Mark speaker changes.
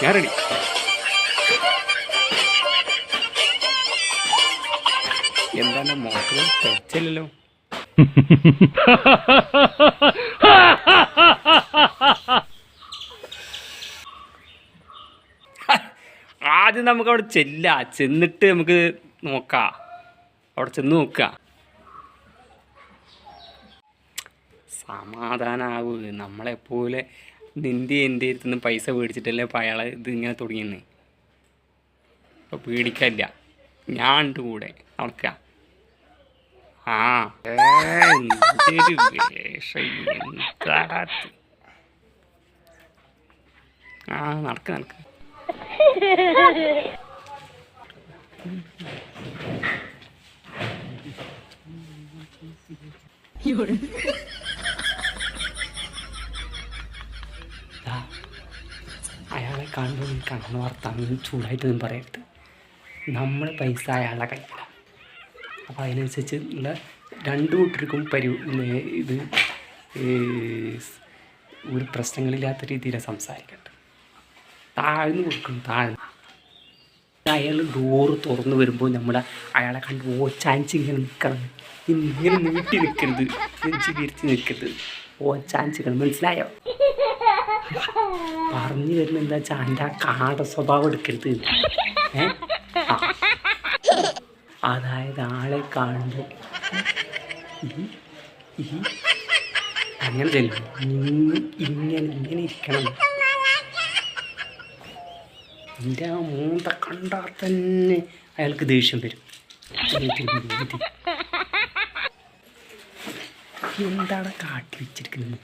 Speaker 1: ഞാൻ റെഡി. എന്താണ് മോട്ടർ തെച്ചല്ലോ? ആദ്യം നമുക്ക് അവിടെ ചെന്നിട്ട് നമുക്ക് നോക്കാം. അവിടെ ചെന്ന് നോക്കുക. സമാധാനാവൂ. നമ്മളെപ്പോലെ നിൻ്റെ എൻ്റെ അടുത്തുനിന്ന് പൈസ മേടിച്ചിട്ടല്ലേ അപ്പോൾ അയാൾ ഇത് ഇങ്ങനെ തുടങ്ങിയെന്ന്. അപ്പോൾ പേടിക്കില്ല, ഞാൻ ഉണ്ട് കൂടെ. നടക്കുക. ആ എന്തൊരു വേഷം, എന്താടാത്ത്. ആ നടക്ക്. അയാളെ കാണുമ്പോൾ നീ കണ്ണു വർത്താൻ ചൂടായിട്ടൊന്നും പറയരുത്. നമ്മുടെ പൈസ അയാളുടെ കയ്യിലാണ്. അപ്പോൾ അതിനനുസരിച്ച് ഉള്ള രണ്ടു കൂട്ടർക്കും ഇത് ഒരു പ്രശ്നങ്ങളില്ലാത്ത രീതിയിലാണ് സംസാരിക്കേണ്ടത്. താഴ്ന്നു കൊടുക്കണം. അയാൾ ഡോറ് തുറന്ന് വരുമ്പോൾ നമ്മൾ അയാളെ കണ്ട് ഓച്ചാൻച്ച് ഇങ്ങനെ നിൽക്കണം. ഇങ്ങനെ നീട്ടി നിൽക്കരുത്, നെഞ്ച് വിരിച്ച് നിൽക്കരുത്. ഓച്ചാൻച്ചുകൾ മനസ്സിലായോ? പറഞ്ഞു വരുന്നത് എന്താ വെച്ചാൽ എൻ്റെ ആ കാട സ്വഭാവം എടുക്കരുത്. അതായത് ആളെ കാണുമ്പോൾ അങ്ങനെ ചെല്ലും, ഇങ്ങനെ ഇരിക്കണം. എൻ്റെ ആ മൂന്ത കണ്ടാൽ തന്നെ അയാൾക്ക് ദേഷ്യം വരും. എന്താണ് കാട്ടി വെച്ചിരിക്കുന്നത്?